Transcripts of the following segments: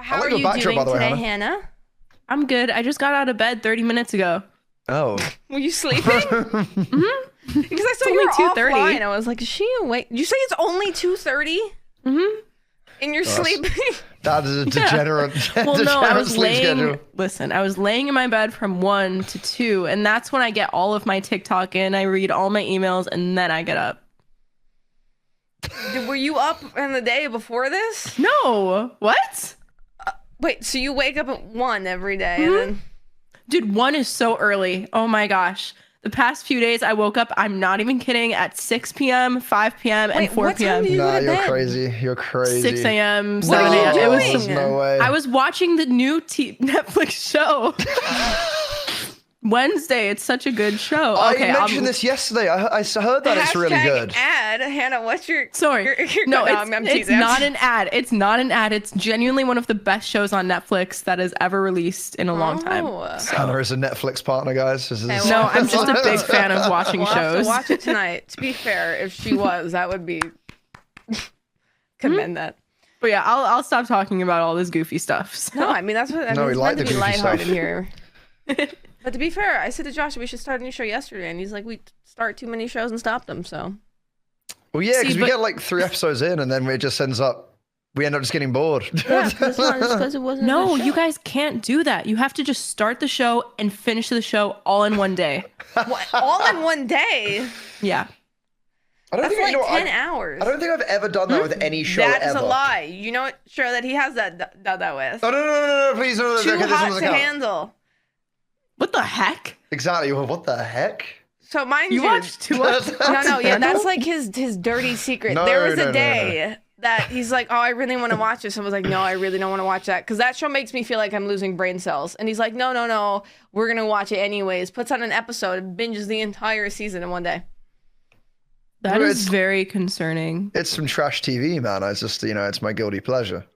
How like are your you backdrop, doing by the way, today, Hannah. Hannah? I'm good. I just got out of bed 30 minutes ago. Oh. Were you sleeping? Mm-hmm. Because I saw only you were 2:30. offline. I was like, is she awake? You say it's only 2:30? Mm-hmm. And you're sleeping? That is a degenerate, Well, no, I degenerate was sleep schedule. I was laying in my bed from 1 to 2, and that's when I get all of my TikTok in. I read all my emails, and then I get up. Were you up in the day before this? No. What? Wait, so you wake up at 1 every day and then... Dude, 1 is so early. Oh my gosh. The past few days, I woke up, I'm not even kidding, at 6 p.m., 5 p.m., and Wait, 4 what time p.m. do you go Nah, to you're bed? crazy. You're crazy. 6 a.m., What 7 are you a.m. doing? It was There's no way. I was watching the new Netflix show. Wednesday. It's such a good show. Okay, I mentioned this yesterday. I heard that it's really good. Ad. Hannah, what's your... Sorry. No, I'm it's teasing. not an ad. It's not an ad. It's genuinely one of the best shows on Netflix that has ever released in a long time. Hannah is a Netflix partner, guys. This is... Hey, No, I'm just a big fan of watching We'll have to shows. watch it tonight. To be fair, if she was, that would be... Commend that. But yeah, I'll stop talking about all this goofy stuff. So. No, I mean, that's what... I No, mean, we it's like meant the to be goofy lighthearted stuff. here. But to be fair, I said to Josh we should start a new show yesterday, and he's like, we start too many shows and stop them, so... Well, yeah, See, because we but- get like 3 episodes in, and then it just ends up... We end up just getting bored. Yeah, because it wasn't No, a show. you guys can't do that. You have to just start the show and finish the show all in one day. What, all in one day? Yeah. I don't That's think like you know, 10 hours. I don't think I've ever done that with any show That is ever. a lie. You know what show that he has done that with? Oh, no, please, no, Too okay, this one Hot doesn't to count. Handle. What the heck? Exactly. Well, what the heck? So mind You you, watched Too Hot to no, yeah, Handle? that's like his dirty secret. No, There was no, a no, day that he's like, oh, I really want to watch this. I was like, no, I really don't want to watch that because that show makes me feel like I'm losing brain cells. And he's like, no, we're gonna watch it anyways. Puts on an episode and binges the entire season in one day. That Well, is it's- very concerning. It's some trash TV, man. It's just, it's my guilty pleasure.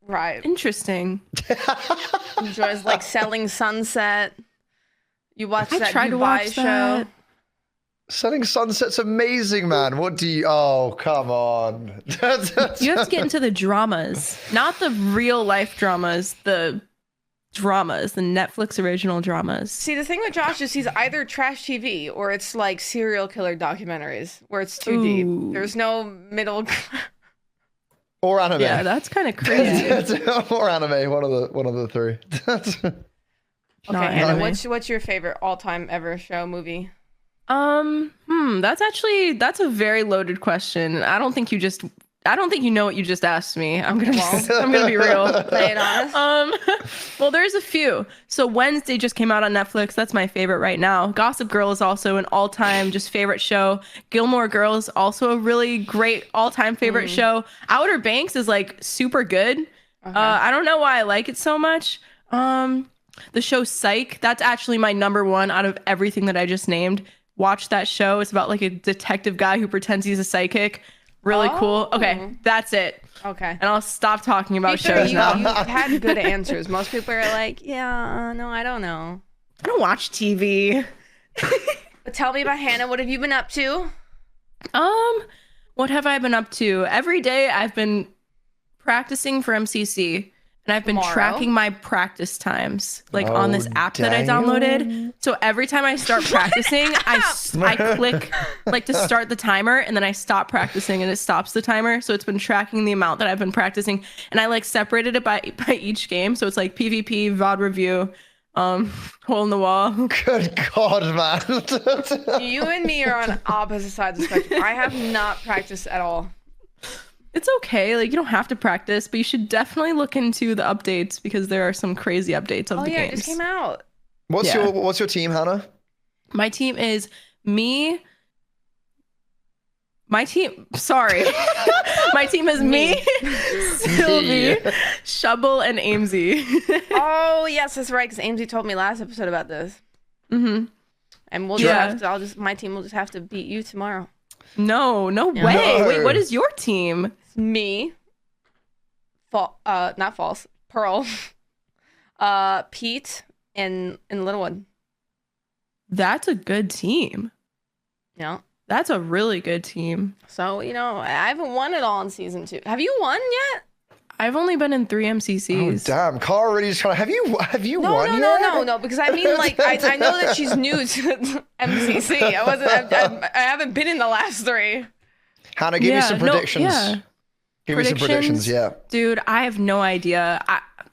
Right. Interesting. Enjoys like Selling Sunset. You watch I that tried to Dubai watch show. that. Selling Sunset's amazing, man. What do you... Oh, come on. You have to get into the dramas, not the real life dramas, the dramas, the Netflix original dramas. See, the thing with Josh is he's either trash TV or it's like serial killer documentaries where it's too Ooh. deep. There's no middle. Or anime. Yeah, that's kind of crazy. Or anime, one of the three. Okay, Not Hannah, anime. what's your favorite all-time ever show movie? That's a very loaded question. I don't think you know what you just asked me. I'm gonna be real. Play it on us. Well, there's a few. So Wednesday just came out on Netflix. That's my favorite right now. Gossip Girl is also an all-time just favorite show. Gilmore Girls, also a really great all-time favorite show. Outer Banks is like super good. I don't know why I like it so much. The show Psych, that's actually my number one out of everything that I just named. Watch that show. It's about like a detective guy who pretends he's a psychic. Really cool. Okay, that's it. Okay. And I'll stop talking about Peter, shows now. you've had good answers. Most people are like, yeah, no, I don't know. I don't watch TV. But tell me about Hannah. What have you been up to? What have I been up to? Every day I've been practicing for MCC. And I've been Tomorrow? tracking my practice times, like on this Oh, app that I damn. downloaded. So every time I start practicing, I click like to start the timer, and then I stop practicing, and it stops the timer. So it's been tracking the amount that I've been practicing, and I like separated it by each game. So it's like PvP, VOD review, hole in the wall. Good God, man. You and me are on opposite sides of the spectrum. I have not practiced at all. It's okay. Like, you don't have to practice, but you should definitely look into the updates because there are some crazy updates of Oh the yeah, games. it just came out. What's Yeah. your team, Hannah? My team is me. My team, sorry. My team is me, Sylvie, Shubble, and Amesy. Oh yes, that's right. Because Amesy told me last episode about this. Mm-hmm. And we'll just Yeah. have to, my team will just have to beat you tomorrow. No way. No. Wait, what is your team? Me, not false, Pearl, Pete, and Little One. That's a good team. Yeah. That's a really good team. So I haven't won it all in season 2. Have you won yet? I've only been in 3 Oh MCCs. damn, Cara really just trying to. Have you No, won no, yet? no, no, no. Because I mean, like, I know that she's new to MCC. I haven't been in the last 3. Hannah, give me some predictions. Give me some predictions. Yeah. Dude, I have no idea.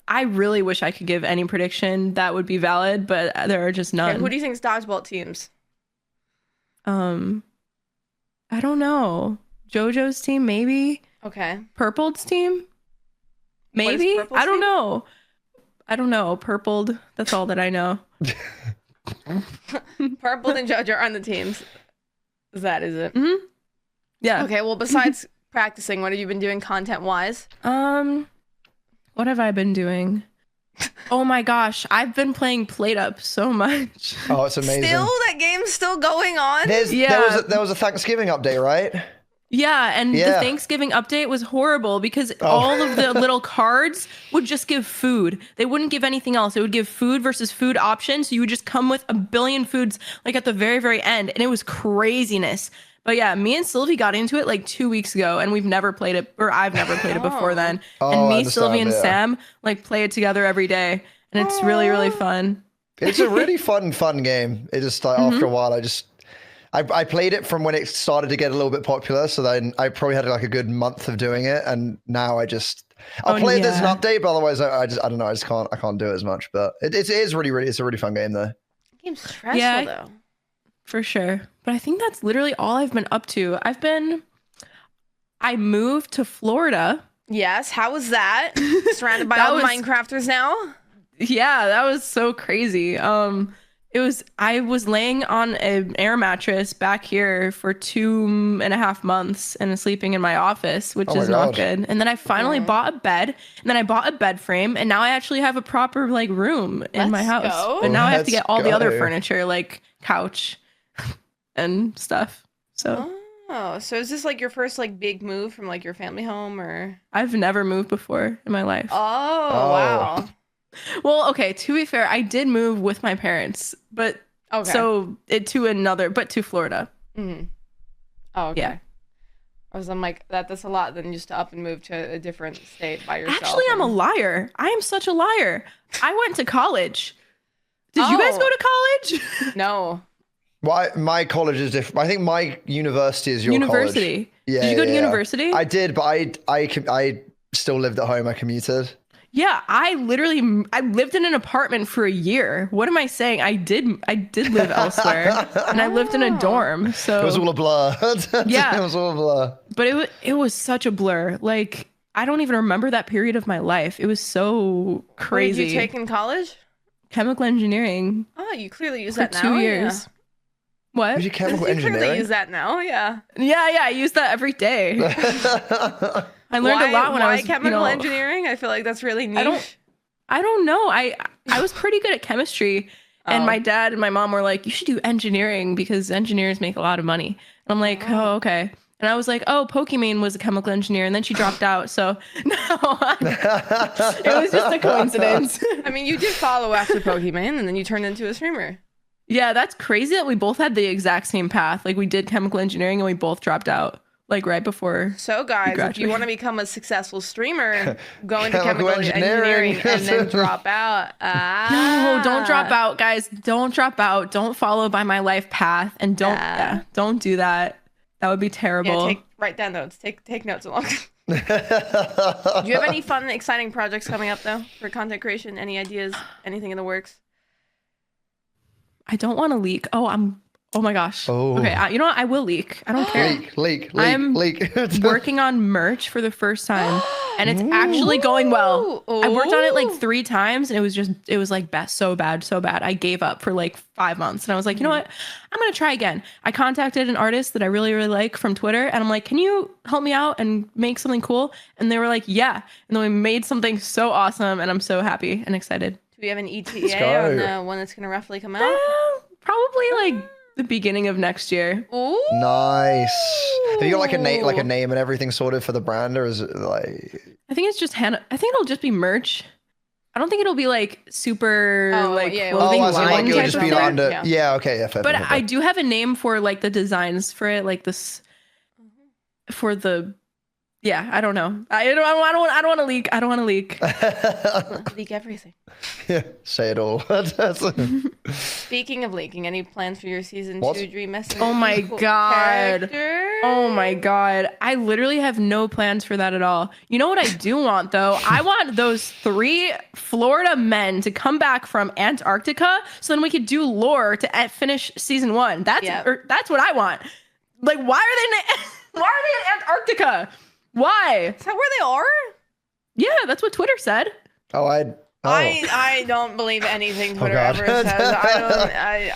I really wish I could give any prediction that would be valid, but there are just none. Okay, who do you think's dodgeball teams? I don't know. JoJo's team, maybe. Okay. Purpled's team, maybe. I don't know. I don't know. Purpled. That's all that I know. Purple and JoJo are on the teams. That is it. Mm-hmm. Yeah. Okay. Well, besides practicing, what have you been doing content-wise? What have I been doing? Oh my gosh, I've been playing Plate Up so much. Oh, it's amazing. Still, that game's still going on. There was a Thanksgiving update, right? Yeah, and the Thanksgiving update was horrible because all of the little cards would just give food. They wouldn't give anything else. It would give food versus food options. So you would just come with a billion foods like at the very, very end. And it was craziness. But yeah, me and Sylvie got into it like 2 weeks ago and we've never played it, or I've never played it before then. And me, Sylvie, and Sam like play it together every day. And it's really, really fun. It's a really fun game. It just like after a while, I played it from when it started to get a little bit popular. So then I probably had like a good month of doing it. And now I'll play it as an update, but otherwise I don't know. I can't do it as much, but it's a really fun game though. The game's stressful though. For sure. But I think that's literally all I've been up to. I moved to Florida. Yes. How was that? Surrounded by all the Minecrafters now? Yeah, that was so crazy. I was laying on an air mattress back here for 2.5 months and sleeping in my office, which is not good. And then I finally bought a bed, and then I bought a bed frame, and now I actually have a proper like room in my house. But now I have to get all the other furniture, like couch and stuff. So so is this like your first like big move from like your family home, or? I've never moved before in my life. Oh. Wow. Well, okay, to be fair, I did move with my parents, but to Florida. Mm-hmm. Oh, okay. Yeah. I'm like, that's a lot than just to up and move to a different state by yourself. Actually, I'm a liar. I am such a liar. I went to college. Did you guys go to college? No. Well, my college is different. I think my university is your university. College. Yeah, did you go to university? I did, but I still lived at home. I commuted. Yeah, I lived in an apartment for a year. What am I saying? I did live elsewhere, and I lived in a dorm. So it was all a blur. Yeah, it was all a blur. But it was such a blur. Like I don't even remember that period of my life. It was so crazy. What did you take in college? Chemical engineering. Oh, you clearly use that now. 2 years. Yeah. What? Did you chemical you engineering? clearly use that now. Yeah. Yeah. I use that every day. I learned a lot when I was chemical engineering. I feel like that's really niche. I don't know. I was pretty good at chemistry, and my dad and my mom were like, "You should do engineering because engineers make a lot of money." And I'm like, "Oh, okay." And I was like, "Oh, Pokimane was a chemical engineer, and then she dropped out." So no, it was just a coincidence. I mean, you did follow after Pokimane, and then you turned into a streamer. Yeah, that's crazy that we both had the exact same path. Like we did chemical engineering, and we both dropped out. Like right before. So guys, if you want to become a successful streamer, go into chemical engineering and then drop out. No, don't drop out, guys. Don't drop out. Don't follow by my life path, and don't do that. That would be terrible. Yeah, write down notes. Take notes along. Do you have any fun, exciting projects coming up though for content creation? Any ideas? Anything in the works? I don't want to leak. Oh my gosh. Oh. Okay, you know what? I will leak. I don't care. Leak. I'm working on merch for the first time, and it's actually going well. I worked on it like 3 times, and it was like so bad. I gave up for like 5 months, and I was like, you know what? I'm gonna try again. I contacted an artist that I really, really like from Twitter, and I'm like, can you help me out and make something cool? And they were like, yeah. And then we made something so awesome, and I'm so happy and excited. Do we have an ETA on the one that's gonna roughly come out? Probably like the beginning of next year. Ooh. Nice. Have you got like a name and everything sorted for the brand, or is it like? I think it's just Hannah. I think it'll just be merch. I don't think it'll be like super clothing line like it'll type just of be thing. under. Yeah. Okay. Yeah. But I do have a name for like the designs for it, like this for the. Yeah, I don't know. I don't want to leak. I don't want to leak. Leak everything. Yeah, say it all. Speaking of leaking, any plans for your season 2 Dream SMP? Oh my god. character? Oh my god. I literally have no plans for that at all. You know what I do want though? I want those 3 Florida men to come back from Antarctica so then we could do lore to finish season 1. That's what I want. Like, why are they in Antarctica? Why? Is that where they are? Yeah, that's what Twitter said. I don't believe anything Twitter ever says.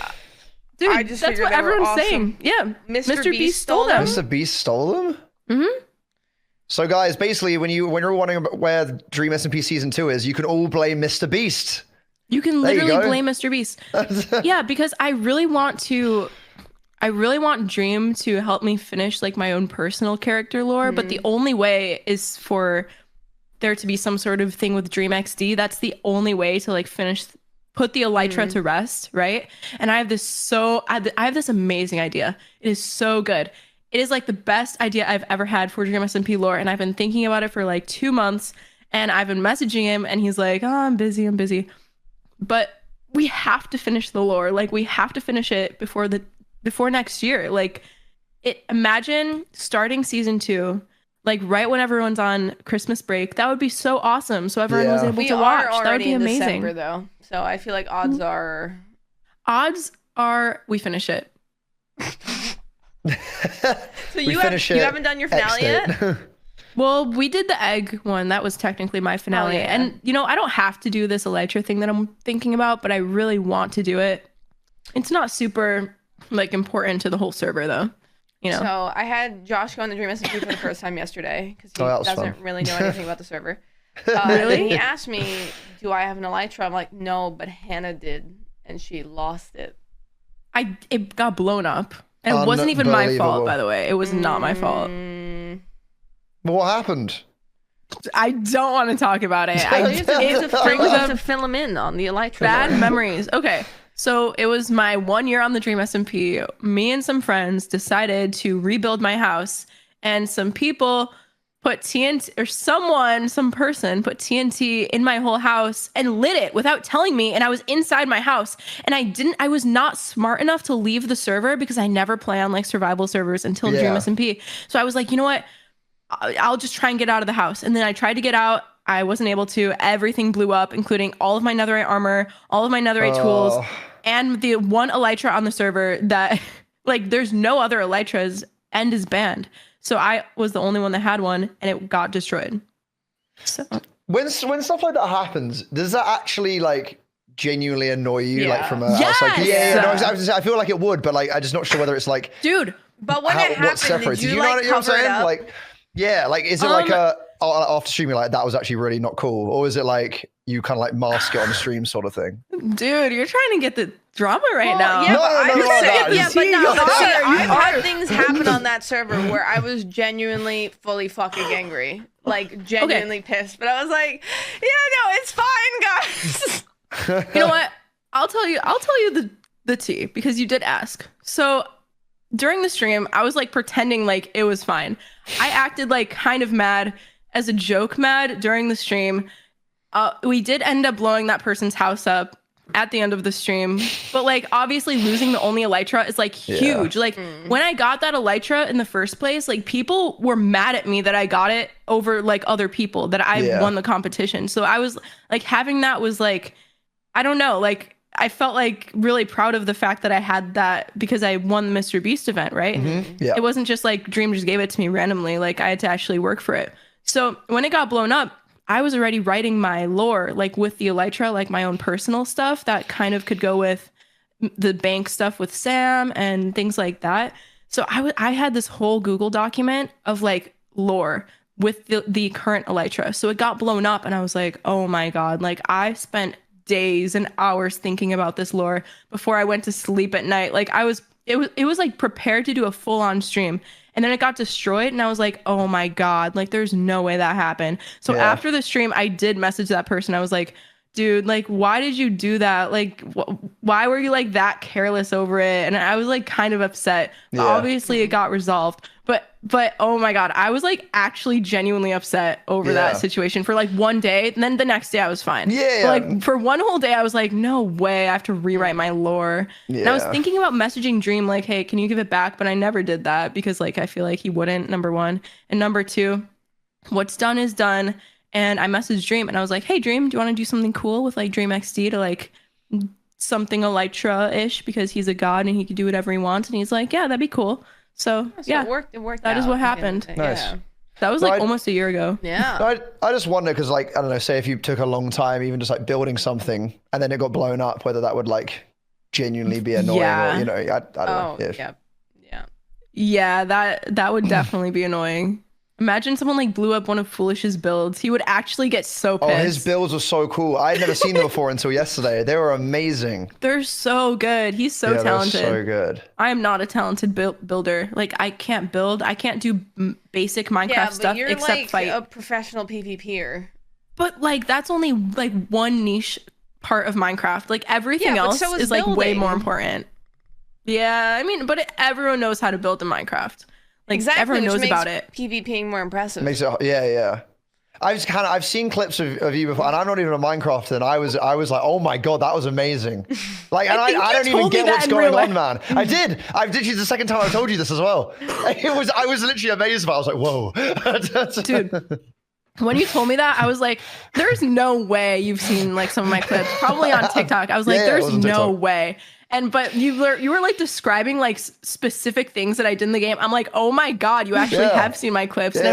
Dude, I just that's what everyone's saying. Yeah, Mr. Beast stole them. Mr. Beast stole them? Mm-hmm. So guys, basically when you're wondering where Dream SMP season 2 is, you can all blame Mr. Beast. You can literally blame Mr. Beast. Yeah, because I really want Dream to help me finish like my own personal character lore, but the only way is for there to be some sort of thing with Dream XD. That's the only way to like put the Elytra to rest, right? And I have this amazing idea. It is so good. It is like the best idea I've ever had for Dream SMP lore, and I've been thinking about it for like 2 months, and I've been messaging him, and he's like, "Oh, I'm busy." But we have to finish the lore. Like, we have to finish it before next year. Like, imagine starting season 2 like right when everyone's on Christmas break. That would be so awesome. So everyone was able to watch. That would be amazing. December, though. So I feel like odds are we finish it. So you haven't done your finale yet? Well, we did the egg one. That was technically my finale. Oh, yeah. And you know, I don't have to do this Elytra thing that I'm thinking about, but I really want to do it. It's not super like important to the whole server though. You know? So I had Josh go on the Dream SMP for the first time yesterday because he doesn't really know anything about the server. Really? And he asked me, do I have an Elytra? I'm like, no, but Hannah did, and she lost it. It got blown up. And it wasn't even my fault, by the way. It was not my fault. But what happened? I don't want to talk about it. I used to fill him in on the Elytra. Bad memories. Okay. So it was my 1 year on the Dream SMP. Me and some friends decided to rebuild my house, and some people put TNT, or some person put TNT in my whole house and lit it without telling me. And I was inside my house, and I was not smart enough to leave the server because I never play on like survival servers until Dream SMP. So I was like, you know what? I'll just try and get out of the house. And then I tried to get out. I wasn't able to. Everything blew up, including all of my netherite armor, all of my netherite tools, and the one Elytra on the server that like there's no other Elytras and is banned. So I was the only one that had one, and it got destroyed. So when stuff like that happens, does that actually like genuinely annoy you? Like from outside? No, I feel like it would, but like I'm just not sure whether it's like, dude. But when it happened, did you like cover it up? Like, yeah, like is it like after streaming like that was actually really not cool, or is it like you kind of like mask it on the stream sort of thing? Dude, you're trying to get the drama right now. Yeah, I've had things happen on that server where I was genuinely fully fucking angry, like genuinely pissed. But I was like, yeah, no, it's fine, guys. You know what? I'll tell you the tea because you did ask. So during the stream, I was like pretending like it was fine. I acted like kind of mad as a joke mad during the stream. We did end up blowing that person's house up at the end of the stream, but like obviously losing the only Elytra is like huge. Like when I got that Elytra in the first place, like people were mad at me that I got it over like other people, that I won the competition. So I was like, having that was like, I don't know, like I felt like really proud of the fact that I had that because I won the Mr. Beast event, right? Yeah. It wasn't just like Dream just gave it to me randomly. Like I had to actually work for it. So when it got blown up, I was already writing my lore, like with the Elytra, like my own personal stuff that kind of could go with the bank stuff with Sam and things like that. So I had this whole Google document of like lore with the current Elytra. So it got blown up and I was like, oh my God, like I spent days and hours thinking about this lore before I went to sleep at night. Like it was like prepared to do a full on stream. And then it got destroyed and I was like, oh my God, like there's no way that happened. So after the stream, I did message that person. I was like, dude, like, why did you do that? Like, why were you like that careless over it? And I was like kind of upset. But obviously it got resolved. But oh my God, I was like actually genuinely upset over that situation for like one day. And then the next day I was fine. Yeah. But like for one whole day, I was like, no way, I have to rewrite my lore. Yeah. And I was thinking about messaging Dream like, hey, can you give it back? But I never did that because like I feel like he wouldn't, number one. And number two, what's done is done. And I messaged Dream and I was like, hey Dream, do you want to do something cool with like Dream XD to like something Elytra-ish because he's a god and he can do whatever he wants? And he's like, yeah, that'd be cool. So yeah, it worked that out. is what happened. Nice. Yeah. That was like almost a year ago. Yeah. I just wonder because like I don't know, say if you took a long time even just like building something and then it got blown up, whether that would like genuinely be annoying or you know, I don't know. Yeah, that would definitely be annoying. Imagine someone like blew up one of Foolish's builds. He would actually get so pissed. Oh, his builds were so cool. I had never seen them before until yesterday. They were amazing. They're so good. He's so talented. They're so good. I am not a talented builder. Like I can't build. I can't do basic Minecraft stuff you're except like fight. a professional PvPer. But like that's only like one niche part of Minecraft. Like everything else is like way more important. Yeah, I mean, but everyone knows how to build in Minecraft. Like exactly, everyone knows about it. PvPing more impressive. Makes it, yeah. I've seen clips of you before, and I'm not even a Minecrafter, and I was like, oh my God, that was amazing. Like, and I don't even get what's going on, man. I did. This is the second time I told you this as well. I was literally amazed by it. I was like, whoa. Dude. When you told me that, I was like, there's no way you've seen like some of my clips, probably on TikTok. I was like, there's no way. But you were like describing like specific things that I did in the game. I'm like, oh my God, you actually have seen my clips. And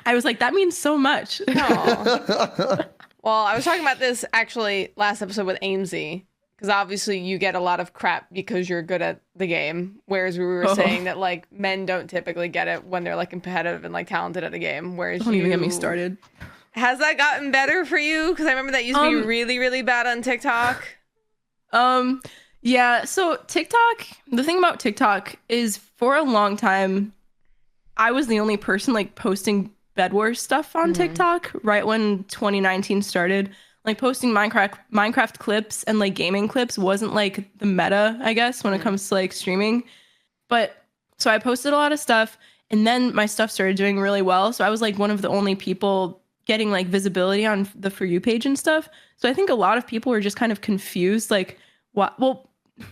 I was like, that means so much. Well, I was talking about this actually last episode with Amesy, because obviously you get a lot of crap because you're good at the game. Whereas we were saying that like men don't typically get it when they're like competitive and like talented at a game. Whereas don't even get me started. Has that gotten better for you? Because I remember that used to be really, really bad on TikTok. Yeah, so TikTok, the thing about TikTok is for a long time, I was the only person like posting Bed Wars stuff on TikTok right when 2019 started. Like posting Minecraft clips and like gaming clips wasn't like the meta, I guess, when it comes to like streaming. But so I posted a lot of stuff and then my stuff started doing really well. So I was like one of the only people getting like visibility on the For You page and stuff. So I think a lot of people were just kind of confused, like what, well,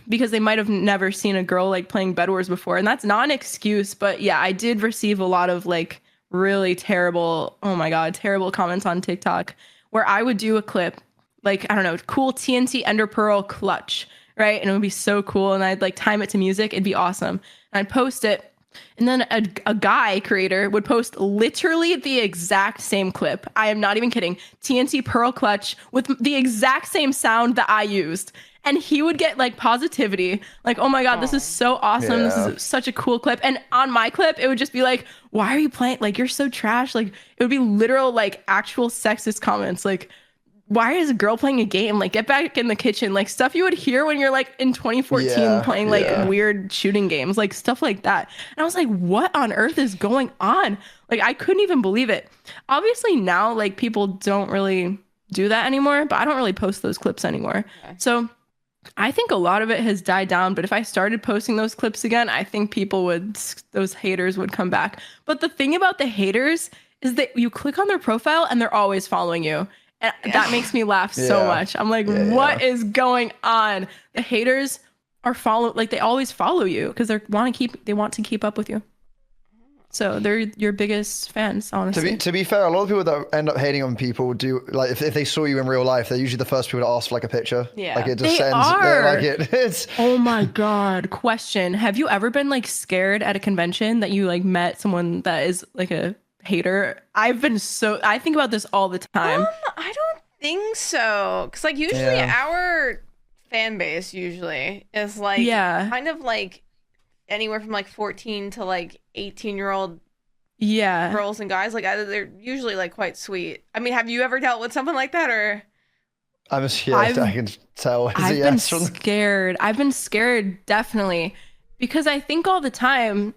because they might have never seen a girl like playing Bed Wars before. And that's not an excuse, but yeah, I did receive a lot of like really terrible, oh my God, terrible comments on TikTok where I would do a clip, like, I don't know, cool TNT Ender Pearl clutch, right? And it would be so cool. And I'd like time it to music. It'd be awesome. And I'd post it. And then a guy creator would post literally the exact same clip. I am not even kidding. TNT Pearl clutch with the exact same sound that I used. And he would get like positivity, like, oh my God, this is so awesome. Yeah. This is such a cool clip. And on my clip, it would just be like, why are you playing? Like, you're so trash. Like, it would be literal, like, actual sexist comments. Like, why is a girl playing a game? Like, get back in the kitchen. Like, stuff you would hear when you're like in 2014 playing like weird shooting games, like stuff like that. And I was like, what on earth is going on? Like, I couldn't even believe it. Obviously now, like, people don't really do that anymore, but I don't really post those clips anymore. Okay. So I think a lot of it has died down, but if I started posting those clips again, I think those haters would come back. But the thing about the haters is that you click on their profile and they're always following you. And that makes me laugh so much. I'm like, what is going on? The haters are they always follow you because they want to keep up with you. So they're your biggest fans, honestly. To be fair, a lot of people that end up hating on people do, like, if they saw you in real life, they're usually the first people to ask for like a picture. Yeah. Like, it just sends. It's. Oh my God. Question. Have you ever been like scared at a convention that you like met someone that is like a hater? I think about this all the time. I don't think so. Cause like usually our fan base usually is like kind of like anywhere from like 14 to like 18-year-old girls and guys. Like they're usually like quite sweet. I mean, have you ever dealt with something like that? Or I can tell. I've been scared. I've been scared, definitely, because I think all the time,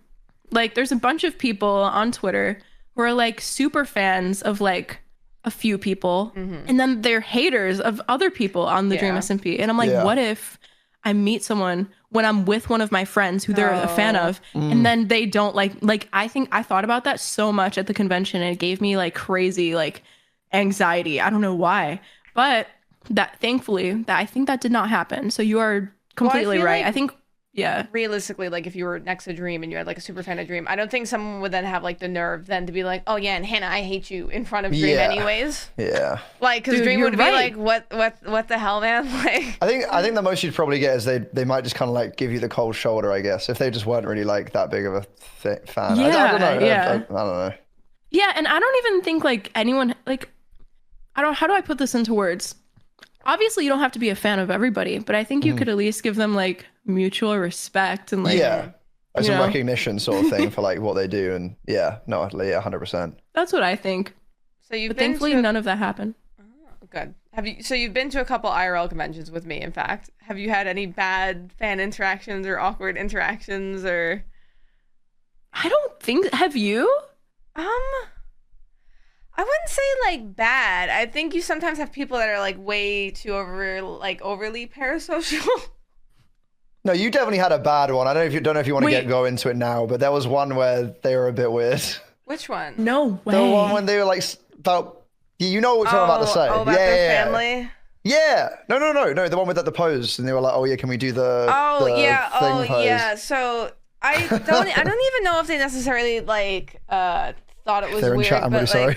like, there's a bunch of people on Twitter who are like super fans of like a few people, and then they're haters of other people on the Dream SMP. And I'm like, what if I meet someone when I'm with one of my friends who they're a fan of, and then they don't like, I think I thought about that so much at the convention, and it gave me like crazy, like anxiety. I don't know why, but that thankfully that I think that did not happen. So you are completely right. Like, I think, realistically, like if you were next to Dream and you had like a super fan of Dream, I don't think someone would then have like the nerve then to be like, oh yeah, and Hannah, I hate you in front of Dream anyways. Yeah. Like, because Dream would be like, what the hell, man? Like, I think the most you'd probably get is they might just kind of like give you the cold shoulder, I guess, if they just weren't really like that big of a fan. Yeah, I don't know. yeah. I don't know. Yeah, and I don't even think like anyone like, how do I put this into words? Obviously, you don't have to be a fan of everybody, but I think you could at least give them like mutual respect and like some recognition sort of thing for like what they do, and 100%. That's what I think. So you've but been thankfully none of that happened. Oh, good. You've been to a couple IRL conventions with me, in fact. Have you had any bad fan interactions or awkward interactions or? I don't think. Have you? I wouldn't say like bad. I think you sometimes have people that are like way too overly parasocial. No, you definitely had a bad one. I don't know if you want to go into it now, but there was one where they were a bit weird. Which one? No way. The one when they were like about, you know what I'm about to say. About their family? Yeah. No. The one with the pose, and they were like, oh yeah, can we do the thing pose? Yeah. So I don't even know if they necessarily like thought it was They're in weird. Chat, I'm really sorry.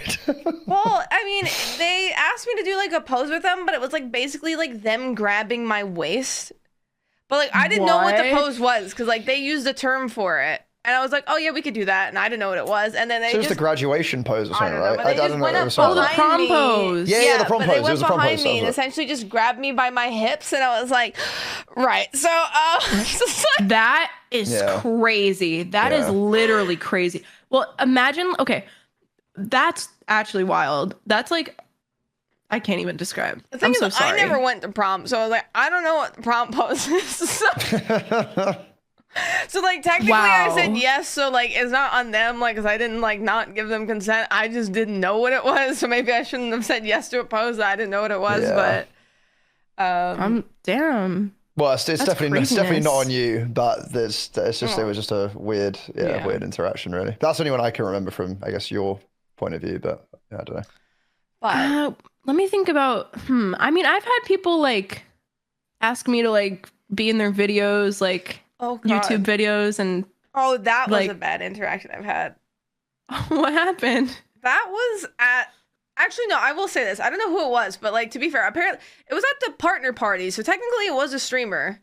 Well, I mean, they asked me to do like a pose with them, but it was like basically like them grabbing my waist. But like I didn't know what the pose was because like they used a term for it, and I was like, oh yeah, we could do that, and I didn't know what it was, and then they so it was the graduation pose or something, right? I don't know. The prom pose. Yeah, the prom pose. They went it was a prom behind pose. me and essentially just grabbed me by my hips, and I was like, right. So that is crazy. That is literally crazy. Well, imagine. Okay, that's actually wild. That's like, I can't even describe. I'm so sorry. I never went to prom, so I was like, I don't know what the prom pose is. So like technically I said yes, so like it's not on them, like, because I didn't like not give them consent. I just didn't know what it was, so maybe I shouldn't have said yes to a pose. I didn't know what it was, but damn. Well, it's definitely not on you, but it was just a weird interaction, really. That's the only one I can remember from, I guess, your point of view, but I don't know. But let me think about. I mean, I've had people like ask me to like be in their videos, like YouTube videos, and that was a bad interaction I've had. What happened? That was at. Actually, no, I will say this. I don't know who it was, but like to be fair, apparently it was at the partner party, so technically it was a streamer.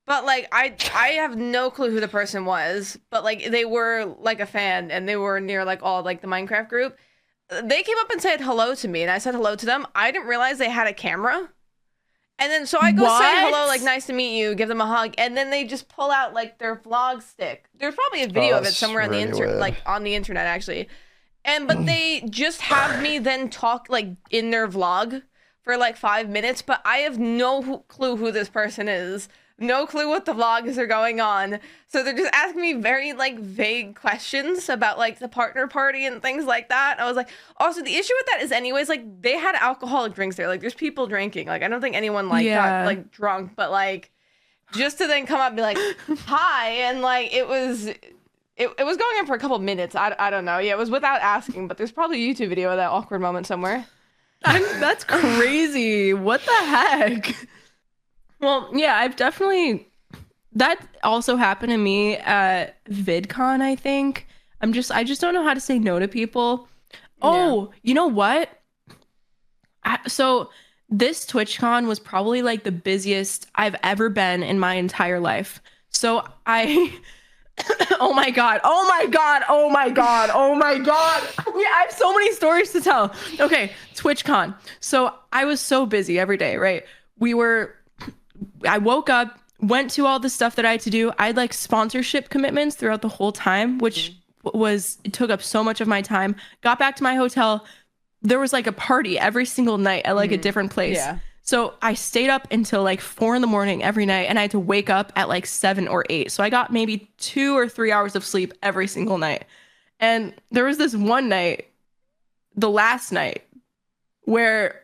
But like I have no clue who the person was, but like they were like a fan and they were near like all like the Minecraft group. They came up and said hello to me and I said hello to them. I didn't realize they had a camera. And then so I go say hello, like nice to meet you, give them a hug, and then they just pull out like their vlog stick. There's probably a video of it somewhere on the internet, like on the internet actually. But they just have me then talk like in their vlog for like 5 minutes, but I have no clue who this person is. No clue what the vlogs are going on. So they're just asking me very like vague questions about like the partner party and things like that. I was like, also the issue with that is anyways, like they had alcoholic drinks there. Like there's people drinking. Like I don't think anyone like got like drunk, but like just to then come up and be like, hi. And like it was going on for a couple minutes. I don't know. Yeah, it was without asking, but there's probably a YouTube video of that awkward moment somewhere. That's crazy. What the heck? Well, yeah, I've definitely, that also happened to me at VidCon, I think. I just don't know how to say no to people. Oh, you know what? So this TwitchCon was probably like the busiest I've ever been in my entire life. So oh my God. Yeah, I have so many stories to tell. Okay, TwitchCon. So I was so busy every day, right? I woke up, went to all the stuff that I had to do. I had like sponsorship commitments throughout the whole time, which it took up so much of my time. Got back to my hotel. There was like a party every single night at like a different place. Yeah. So I stayed up until like 4 a.m. every night, and I had to wake up at like 7 or 8. So I got maybe 2 or 3 hours of sleep every single night. And there was this one night, the last night, where.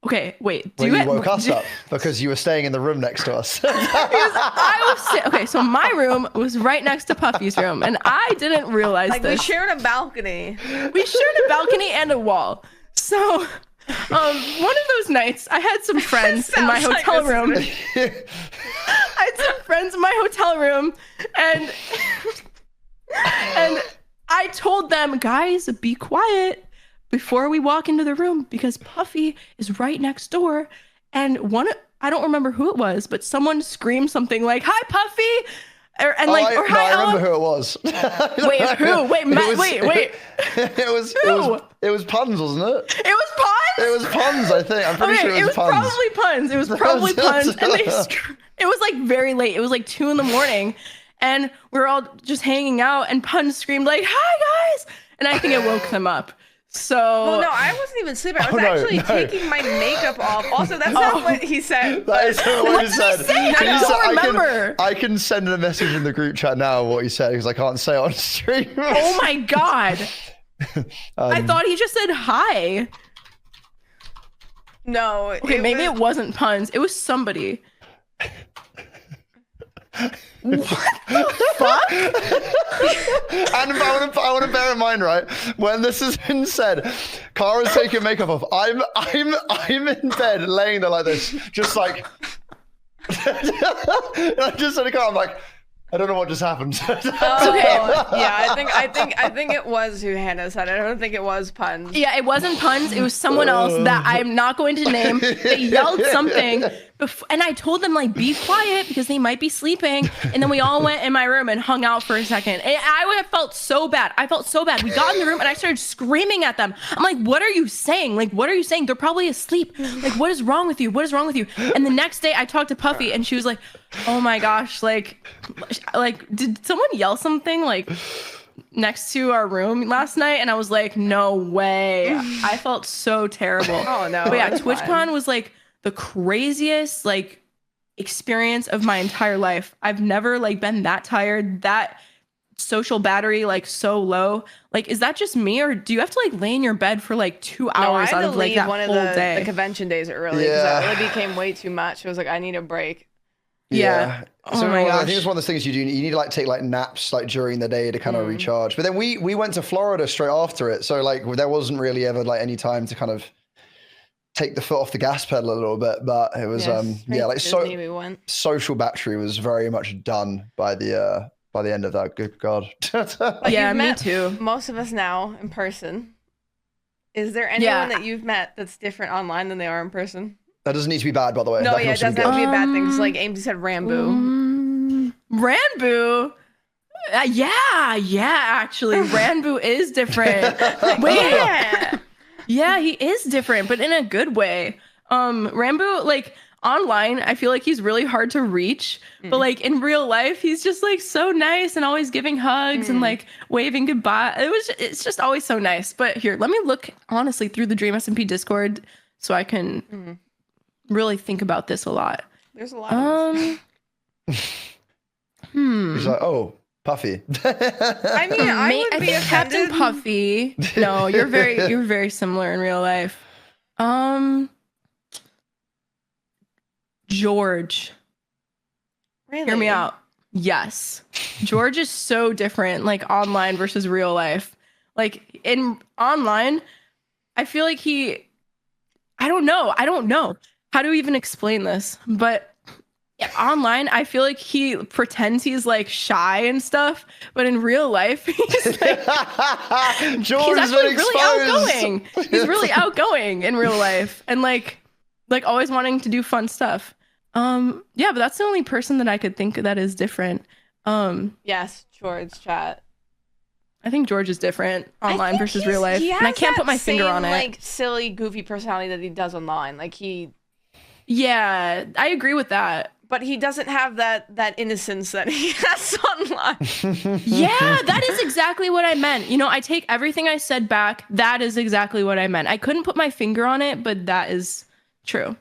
Okay, wait. When you woke us up because you were staying in the room next to us. Okay, so my room was right next to Puffy's room, and I didn't realize Like this. we shared a balcony. We shared a balcony and a wall. So, one of those nights, I had some friends in my hotel room. I had some friends in my hotel room, and I told them, guys, be quiet before we walk into the room because Puffy is right next door. And I don't remember who it was, but someone screamed something like, "Hi, Puffy!" Or hi, I Ellum. remember who it was. Wait, who? Wait, Matt, wait. It was Puns, wasn't it? It was Puns? It was Puns, I think. I'm pretty sure it was Puns. Probably Puns. It was probably Puns. And it was like very late. It was like 2 a.m. And we were all just hanging out and Puns screamed like, "Hi, guys!" And I think it woke them up. So well, no, I wasn't even sleeping. I was taking my makeup off. Also, that's not what he said. That is not what he said. I don't remember. I can send a message in the group chat now what he said because I can't say it on stream. Oh my god. I thought he just said hi. No. Okay, maybe it wasn't Puns. It was somebody. What the fuck? And I want to bear in mind, right, when this has been said, Kara's taking makeup off. I'm in bed laying there like this, just like. I just said to Kara, I'm like, I don't know what just happened. Okay. Yeah, I think it was who Hannah said. I don't think it was Puns. Yeah, it wasn't Puns. It was someone else that I'm not going to name. They yelled something, and I told them like, be quiet because they might be sleeping. And then we all went in my room and hung out for a second. And I felt so bad. I felt so bad. We got in the room and I started screaming at them. I'm like, what are you saying? Like, what are you saying? They're probably asleep. Like, what is wrong with you? What is wrong with you? And the next day I talked to Puffy and she was like, oh my gosh, like did someone yell something like next to our room last night? And I was like, no way. I felt so terrible. Oh no. But yeah, TwitchCon was like the craziest like experience of my entire life. I've never like been that tired, that social battery like so low. Like, is that just me, or do you have to like lay in your bed for like 2 hours out of like that one whole of day? the convention days early because it really became way too much. I was like, I need a break. Yeah. So oh my gosh. I think it's one of those things you do. You need to like take like naps like during the day to kind of recharge. But then we went to Florida straight after it, so like there wasn't really ever like any time to kind of take the foot off the gas pedal a little bit. But it was like social battery was very much done by the end of that. Good God. Yeah, me too. Most of us now in person. Is there anyone that you've met that's different online than they are in person? That doesn't need to be bad, by the way. No, it doesn't have to be a bad thing. Because like Aimsy said, Rambo. Rambo? Yeah, actually. Rambo is different. Wait. Yeah, he is different, but in a good way. Rambo, like, online, I feel like he's really hard to reach. But like in real life, he's just like so nice and always giving hugs and like waving goodbye. It's just always so nice. But here, let me look honestly through the Dream SMP Discord so I can really think about this a lot. There's a lot of He's like, oh, Puffy. I mean, I think Captain Puffy. No, you're very similar in real life. George. Really? Hear me out. Yes. George is so different, like online versus real life. Like in online, I feel like I don't know how to even explain this, but online, I feel like he pretends he's like shy and stuff, but in real life, he's like, George he's actually really outgoing. He's really outgoing in real life and like always wanting to do fun stuff. Yeah, but that's the only person that I could think that is different. Yes, George chat. I think George is different online versus real life, and I can't put my finger on it. Like silly, goofy personality that he does online, like he. Yeah, I agree with that. But he doesn't have that innocence that he has online. Yeah, that is exactly what I meant. You know, I take everything I said back. That is exactly what I meant. I couldn't put my finger on it, but that is true.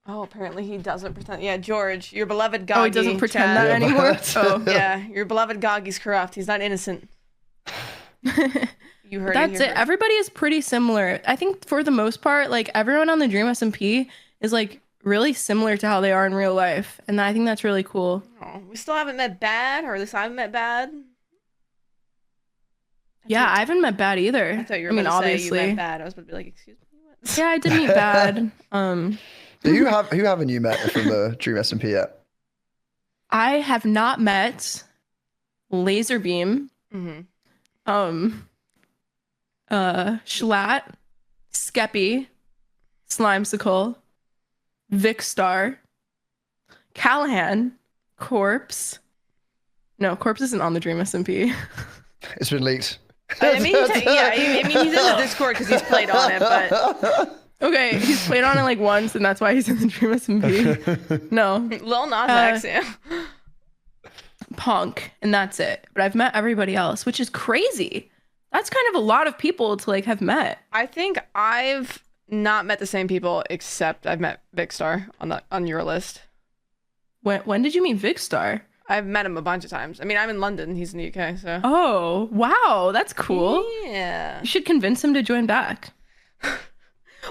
Oh, apparently he doesn't pretend. Yeah, George, your beloved Goggy. Oh, he doesn't pretend that anymore? Oh, yeah, your beloved Goggy's corrupt. He's not innocent. You heard That's it. Everybody is pretty similar. I think for the most part, like everyone on the Dream SMP is like really similar to how they are in real life, and I think that's really cool. Oh, we still haven't met Bad, or at least I haven't met Bad. Yeah, I haven't met Bad either. I thought you were about to say you met Bad. I was about to be like, excuse me, what? Yeah, I did meet Bad. Who haven't you met from the Dream SMP yet? I have not met Laserbeam. Schlatt, Skeppy, Slimesicle, Vicstar, Callahan, Corpse. No, Corpse isn't on the Dream SMP. It's been leaked. I mean, he's in the Discord because he's played on it, but okay, he's played on it like once, and that's why he's in the Dream SMP. No, Lil Nas X, yeah. Punk, and that's it. But I've met everybody else, which is crazy. That's kind of a lot of people to like have met. I think I've not met the same people, except I've met Vicstar on your list. When did you meet Vicstar? I've met him a bunch of times. I mean, I'm in London. He's in the UK, so. Oh, wow. That's cool. Yeah. You should convince him to join back.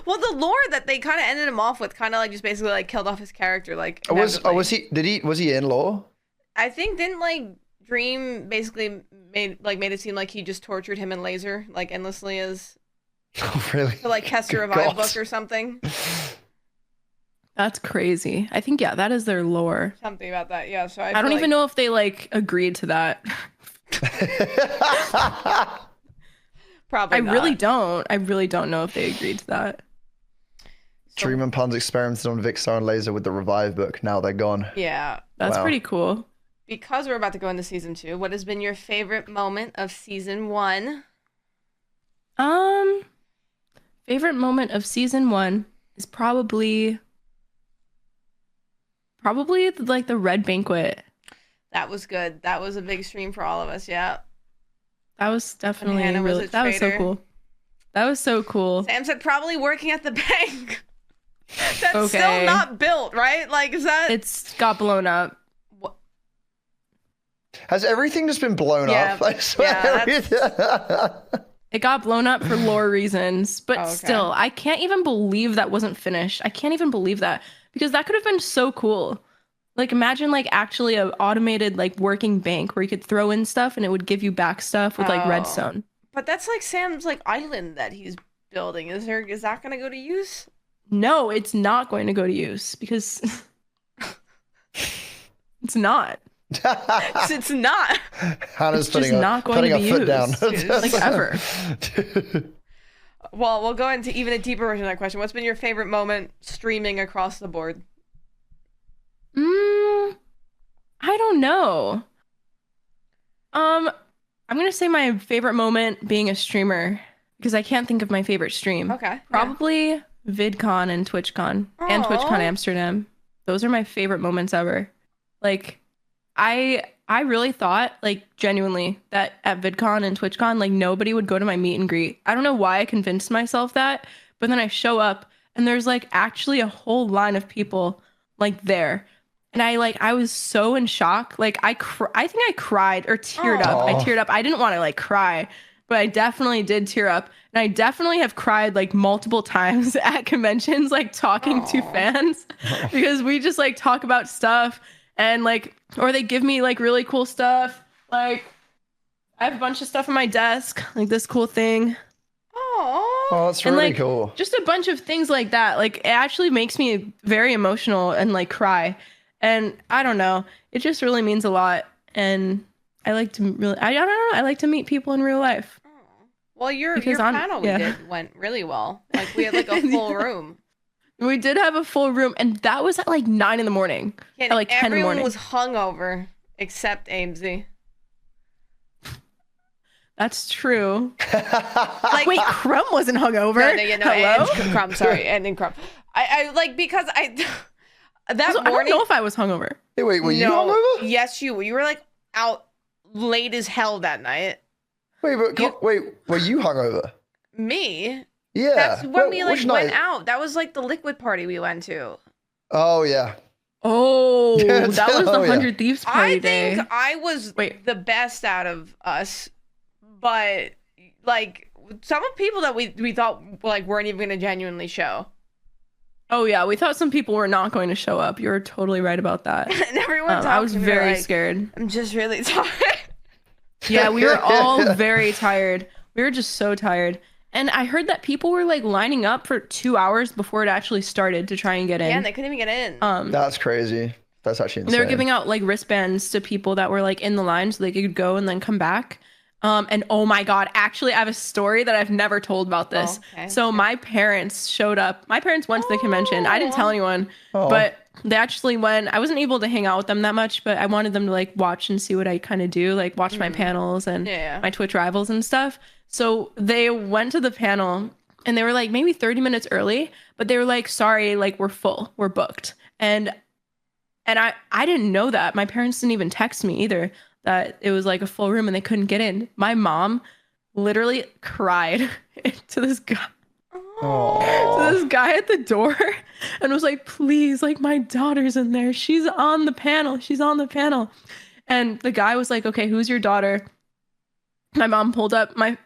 Well, the lore that they kind of ended him off with kind of like just basically like killed off his character. Like, was he in lore? I think didn't like Dream basically made it seem like he just tortured him and Laser like endlessly as really to like test a revive book or something. That's crazy. I think, yeah, that is their lore. Something about that, yeah. So I don't even know if they like agreed to that. Probably not. I really don't know if they agreed to that. Dream and Puns experimented on Vicstar and Laser with the revive book. Now they're gone. Yeah. That's pretty cool. Because we're about to go into season 2, what has been your favorite moment of season 1? Favorite moment of season 1 is probably like the red banquet. That was good. That was a big stream for all of us. Yeah. That was definitely that was so cool. That was so cool. Sam said probably working at the bank. That's still not built, right? Like, is that? It's got blown up. What? Has everything just been blown up? I swear. It got blown up for lore reasons, but still, I can't even believe that wasn't finished. I can't even believe that, because that could have been so cool. Like, imagine like actually a automated like working bank where you could throw in stuff and it would give you back stuff with like redstone. But that's like Sam's like island that he's building. Is that going to go to use? No, it's not going to go to use because it's not. It's not. Hannah's putting a foot down. Like ever. Well, we'll go into even a deeper version of that question. What's been your favorite moment streaming across the board? I don't know. I'm gonna say my favorite moment being a streamer, because I can't think of my favorite stream. Okay. Probably VidCon and TwitchCon and TwitchCon Amsterdam. Those are my favorite moments ever. Like, I really thought, like, genuinely, that at VidCon and TwitchCon, like, nobody would go to my meet and greet. I don't know why I convinced myself that, but then I show up and there's like actually a whole line of people like there. And I was so in shock. Like, I think I cried or teared up. I teared up. I didn't want to like cry, but I definitely did tear up. And I definitely have cried like multiple times at conventions, like talking to fans, because we just like talk about stuff and like, or they give me like really cool stuff. Like, I have a bunch of stuff on my desk, like this cool thing. Oh, that's really cool. Just a bunch of things like that. Like, it actually makes me very emotional and like cry. And I don't know, it just really means a lot. And I like to I don't know, I like to meet people in real life. Well, your panel went really well. Like, we had like a full room. We did have a full room, and that was at like 9 a.m. Yeah, at like 10 a.m. Everyone was hungover except Amesy. That's true. Like, wait, Crumb wasn't hungover. No, hello, and Crumb. Sorry, and Crumb. I like, because that morning. I don't know if I was hungover. Hey, wait, were you hungover? Yes, you were. You were like out late as hell that night. Wait, were you hungover? Me? Yeah. That's when we like went out. That was like the liquid party we went to. Oh yeah. Oh, that was the 100 Thieves party day. I think I was the best out of us, but like some of people that we thought like weren't even gonna genuinely show. Oh yeah, we thought some people were not going to show up. You're totally right about that. And everyone I was very like, scared. I'm just really tired. Yeah, we were all very tired. We were just so tired. And I heard that people were like lining up for 2 hours before it actually started to try and get in. Yeah, and they couldn't even get in. That's crazy. That's actually insane. They were giving out like wristbands to people that were like in the line so they could go and then come back. And oh my God, actually, I have a story that I've never told about this. Oh, okay. So my parents showed up. My parents went to the convention. I didn't tell anyone, but they actually went. I wasn't able to hang out with them that much, but I wanted them to like watch and see what I kind of do, like watch my panels and my Twitch rivals and stuff. So they went to the panel and they were like maybe 30 minutes early, but they were like, sorry, like we're full, we're booked. And I didn't know that. My parents didn't even text me either, that it was like a full room and they couldn't get in. My mom literally cried to this guy. To this guy at the door and was like, please, like my daughter's in there. She's on the panel. She's on the panel. And the guy was like, okay, who's your daughter? My mom pulled up my,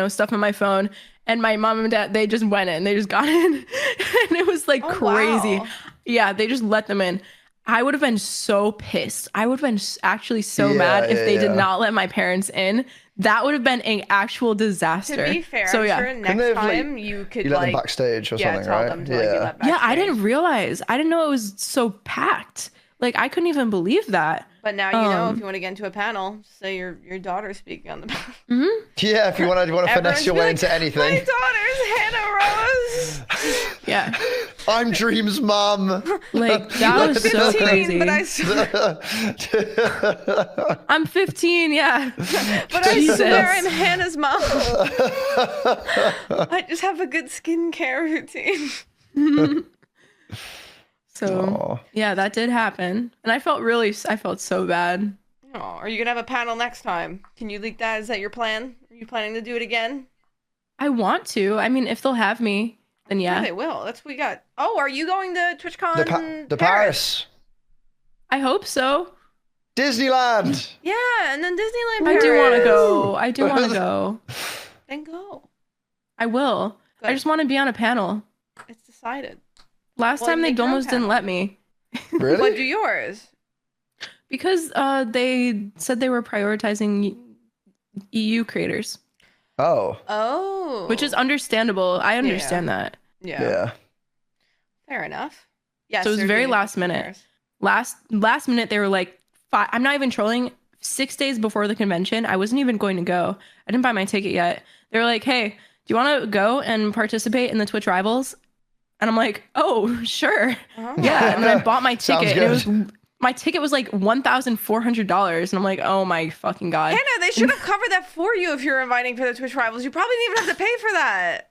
stuff on my phone, and my mom and dad, they just went in. They just got in. And it was like crazy. Wow. Yeah, they just let them in. I would have been so pissed. I would have been actually so mad if they did not let my parents in. That would have been an actual disaster. To be fair, I'm sure next time you could let them backstage or something, tell right? them to be let backstage. Yeah, I didn't realize. I didn't know it was so packed. Like I couldn't even believe that. But now you know if you want to get into a panel, say your daughter's speaking on the panel. Mm-hmm. Yeah, if you want to finesse your way into anything. My daughter's Hannah Rose. Yeah. I'm Dream's mom. Like that was so crazy. But I'm 15, yeah. But I swear I'm Hannah's mom. I just have a good skincare routine. So yeah, that did happen, and I felt so bad. Oh, are you gonna have a panel next time? Can you leak that? Is that your plan? Are you planning to do it again? I want to. I mean, if they'll have me, then yeah. They will. That's what we got. Oh, are you going to TwitchCon? The Paris. I hope so. Disneyland. Yeah, and then Disneyland Paris. I do want to go. Then go. I will. Good. I just want to be on a panel. It's decided. Last time they almost didn't let me. Really? Why do yours? Because they said they were prioritizing EU creators. Oh. Which is understandable. I understand that. Yeah. Fair enough. Yeah. So it was very last minute. Last minute, they were like, I'm not even trolling. 6 days before the convention, I wasn't even going to go. I didn't buy my ticket yet. They were like, hey, do you want to go and participate in the Twitch Rivals? And I'm like, oh, sure. Yeah. And then I bought my ticket. And my ticket was like $1,400. And I'm like, oh my fucking God. Hannah, they should have covered that for you if you're inviting for the Twitch Rivals. You probably didn't even have to pay for that.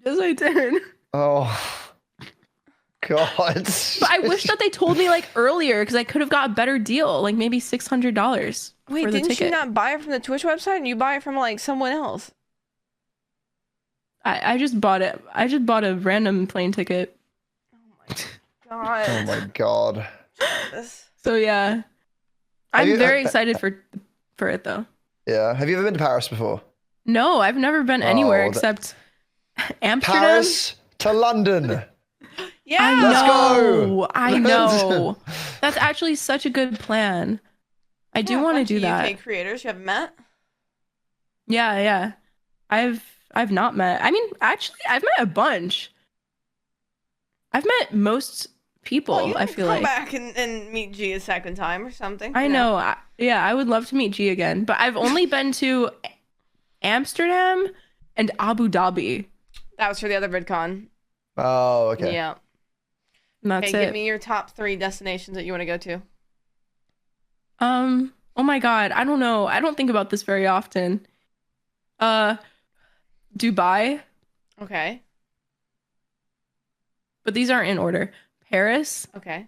Yes, I did. Oh, God. But I wish that they told me like earlier, because I could have got a better deal, like maybe $600. Wait, didn't you not buy it from the Twitch website and you buy it from like someone else? I just bought it. I just bought a random plane ticket. Oh my God. Oh my God. So yeah, I'm very excited for it though. Yeah. Have you ever been to Paris before? No, I've never been anywhere except Amsterdam. Paris to London. Yeah. Let's go. I know. That's actually such a good plan. I do want to do that. UK creators you haven't met? Yeah. I've not met. I mean, actually, I've met a bunch. I've met most people, well, I feel like. Come back and meet G a second time or something. I know. I would love to meet G again. But I've only been to Amsterdam and Abu Dhabi. That was for the other VidCon. Oh, okay. Yeah. And that's it. Give me your top 3 destinations that you want to go to. Oh my God. I don't know. I don't think about this very often. Dubai. Okay. But these aren't in order. Paris. Okay.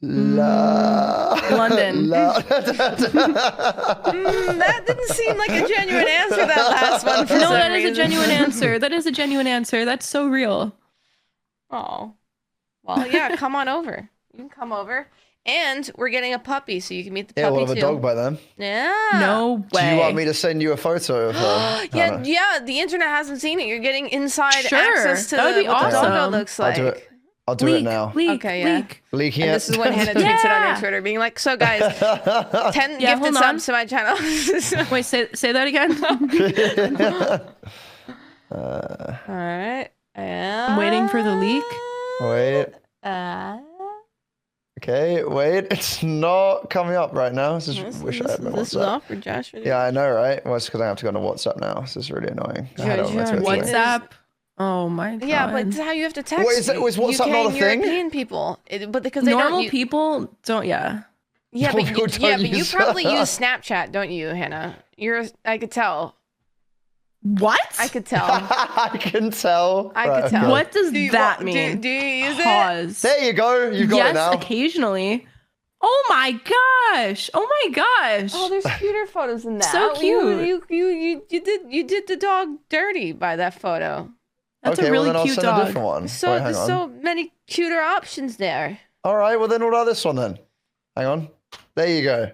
London. That didn't seem like a genuine answer, that last one. No, that is a genuine answer. That is a genuine answer. That's so real. Oh. Well, yeah, come on over. You can come over. And we're getting a puppy, so you can meet the Yeah, puppy we'll have too. a dog by then. Yeah. No way. Do you want me to send you a photo of her? Yeah, yeah. The internet hasn't seen it. You're getting inside Sure, access to that would be what the doggo awesome. looks I'll like. do it. I'll do it now. Okay, yeah. Leaking And it. this is when Hannah tweets it on her Twitter, being like, "So guys, 10 Yeah, gifted hold on. subs to my channel." Wait, say that again. All right. I'm waiting for the leak. Wait. Okay, wait. It's not coming up right now. This This is awkward, Josh. Yeah, I know, right? Well, it's because I have to go on WhatsApp now. This is really annoying. I had it on my Twitter. WhatsApp. Oh my god. Yeah, but it's how you have to text. What is it? Was WhatsApp UK not a and thing? European people, but because they normal don't. people don't. Yeah. Yeah, Normal but people don't you use- probably use Snapchat, don't you, Hannah? I could tell. What? I could tell. I can tell. I could tell. okay. What does that mean? Do you use it? Pause. There you go. You've got it Yes, now. occasionally. Oh my gosh. Oh my gosh. Oh, there's cuter photos in that. So cute. You did the dog dirty by that photo. That's Okay, a really well, then I'll cute send dog. a different one. So Wait, hang there's on. so many cuter options there. All right, well then what about this one then? Hang on. There you go.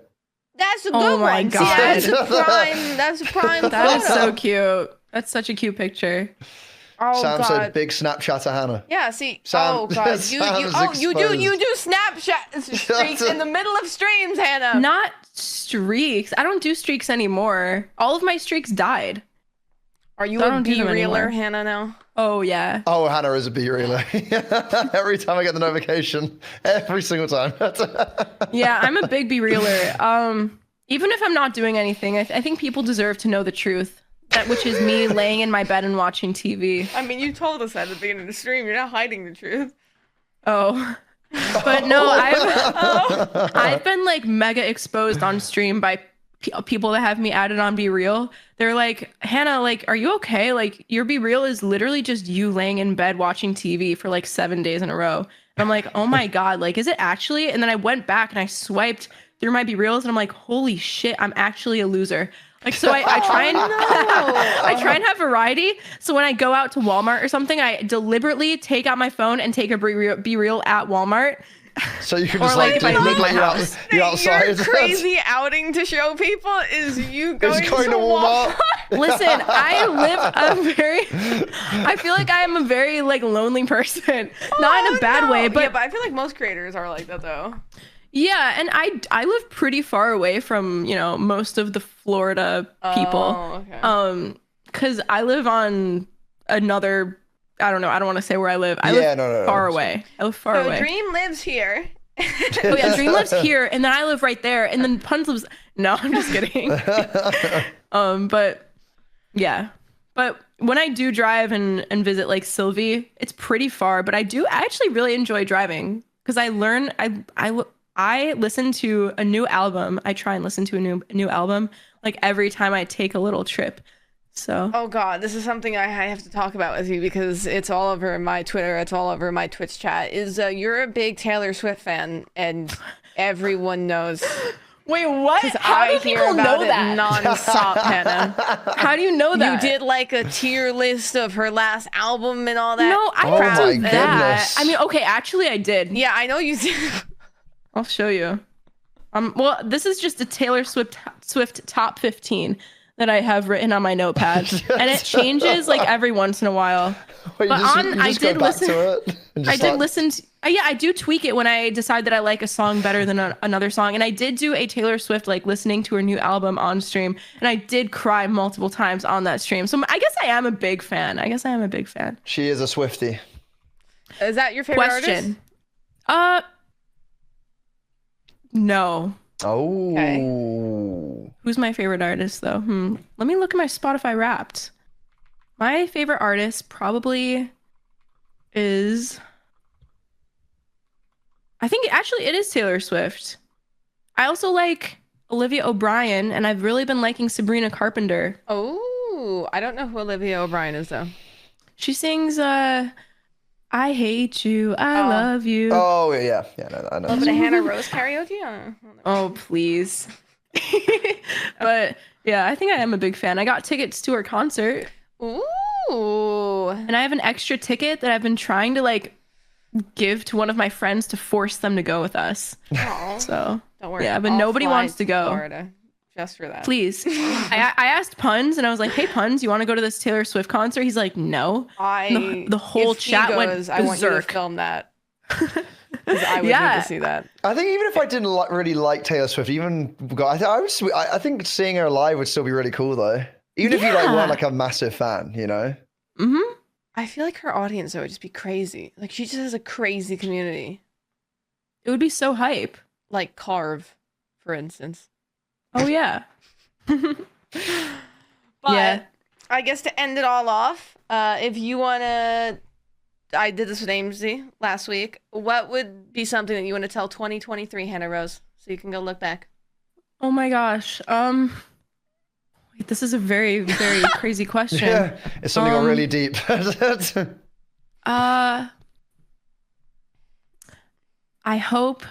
That's a Oh good my one. God. See, that's a prime. That's a prime That is photo. so cute. That's such a cute picture. Oh Sam God. said big Snapchat to Hannah. Yeah, see, Sam- oh God, Sam's you exposed. do Snapchat streaks in the middle of streams, Hannah. Not streaks. I don't do streaks anymore. All of my streaks died. Are you I a don't do them B-reeler, anymore. Hannah, now? Oh yeah. Oh, Hannah is a B-reeler. Every time I get the notification, every single time. Yeah, I'm a big be-reeler. Even if I'm not doing anything, I think people deserve to know the truth. Which is me laying in my bed and watching TV. I mean, you told us at the beginning of the stream. You're not hiding the truth. Oh. But no, I've been like mega exposed on stream by people that have me added on Be Real. They're like, Hannah, like, are you okay? Like, your Be Real is literally just you laying in bed watching TV for like 7 days in a row. And I'm like, oh my God, like, is it actually? And then I went back and I swiped through my Be Reals and I'm like, holy shit, I'm actually a loser. Like, so I try and I try and have variety. So when I go out to Walmart or something, I deliberately take out my phone and take a Be Real at Walmart. So you can Or, just like, like, if I look leave like my you're, house. you're outside. Your crazy outing to show people is you going, It's going to Walmart. Listen, I feel like I am a very like lonely person. Not in a bad way, but yeah, but I feel like most creators are like that though. yeah, and I live pretty far away from, you know, most of the Florida people. Oh, okay. Cuz I live on another, I don't know, I don't want to say where I live. I Yeah, live no. far away. I live far So away. Dream lives here. Oh yeah, Dream lives here and then I live right there and then Puns lives. No, I'm just kidding. But yeah. But when I do drive and visit like Sylvie, it's pretty far, but I actually really enjoy driving because I learn I listen to a new album. I try and listen to a new album like every time I take a little trip. So Oh God, this is something I have to talk about with you because it's all over my Twitter, it's all over my Twitch chat. You're a big Taylor Swift fan, and everyone knows. wait, what? How I do hear people about know it that? nonstop, Hannah. How do you know that? You did like a tier list of her last album and all that. No, I Oh didn't do my that. goodness. I mean, okay, actually, I did. Yeah, I know you did. I'll show you. Well, this is just a Taylor Swift top 15 that I have written on my notepad, and it changes like every once in a while. Wait, But I did listen. To it and I just did like- listen to, yeah, I do tweak it when I decide that I like a song better than another song. And I did do a Taylor Swift, like listening to her new album on stream. And I did cry multiple times on that stream. So I guess I am a big fan. She is a Swiftie. Is that your favorite artist? Question. No. Oh. Okay. Who's my favorite artist though? Let me look at my Spotify Wrapped. My favorite artist probably is, I think actually it is Taylor Swift. I also like Olivia O'Brien, and I've really been liking Sabrina Carpenter. Oh, I don't know who Olivia O'Brien is though. She sings I hate you, I love you. Oh yeah. No, I know. A little bit of Hannah Rose karaoke. Oh, please. But yeah, I think I am a big fan. I got tickets to her concert. Ooh. And I have an extra ticket that I've been trying to like give to one of my friends to force them to go with us. Aw. So Don't worry. yeah, but I'll nobody fly wants to go. Florida just for that. Please. I asked Puns and I was like, hey, Puns, you want to go to this Taylor Swift concert? He's like, no. The whole if he chat goes, went I want you to berserk. film that. 'Cause I would need Yeah. to see that. I think even if I didn't really like Taylor Swift, I think seeing her live would still be really cool though. Even if you like Yeah. weren't like a massive fan, you know. Mm-hmm. I feel like her audience though would just be crazy. Like she just has a crazy community. It would be so hype. Like Carve, for instance. Oh, yeah. But Yeah. I guess to end it all off, if you want to, I did this with Amesy last week. What would be something that you want to tell 2023 Hannah Rose so you can go look back? Oh my gosh. Wait, this is a very, very crazy question. Yeah, it's something got really deep. I hope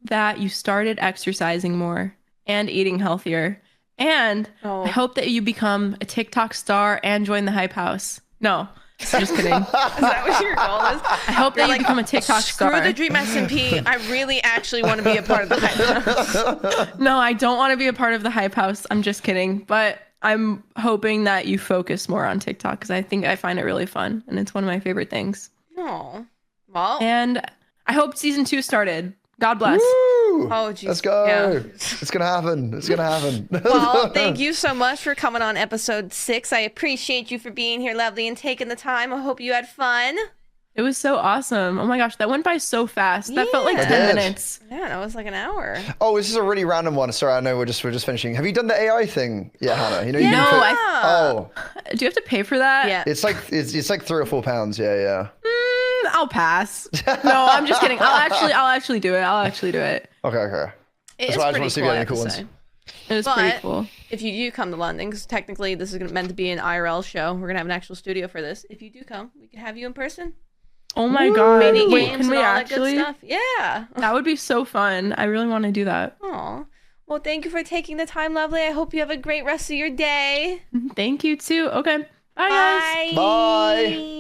that you started exercising more and eating healthier. And Oh. I hope that you become a TikTok star and join the Hype House. No, just kidding. Is that what your goal is? I hope that you become a TikTok Screw star. the Dream SMP. I really actually want to be a part of the Hype House. No, I don't want to be a part of the Hype House. I'm just kidding. But I'm hoping that you focus more on TikTok because I find it really fun and it's one of my favorite things. Oh, well. And I hope season 2 started. God bless. Woo! Oh, geez. Let's go. Yeah. It's gonna happen. It's gonna happen. Well, thank you so much for coming on episode 6. I appreciate you for being here, lovely, and taking the time. I hope you had fun. It was so awesome. Oh my gosh, that went by so fast. That felt like Yeah. 10 It did. minutes. Yeah, that was like an hour. Oh, this is a really random one. Sorry, I know we're just finishing. Have you done the AI thing yet, Hannah? You know, you No, can put, I- oh, Do you have to pay for that? Yeah. it's like £3 or £4. Yeah. I'll pass. No, I'm just kidding. I'll actually do it. Okay. It That's is why I just pretty want to see cool, if you I have have any to cool ones. say. It was But- pretty cool. If you do come to London, because technically this is meant to be an IRL show, we're gonna have an actual studio for this. If you do come, we can have you in person. Oh my god. Mini Wait, games can we and all actually? that good stuff. Yeah. That would be so fun. I really want to do that. Aw. Well, thank you for taking the time, lovely. I hope you have a great rest of your day. Thank you too. Okay. Bye guys. Bye. Bye.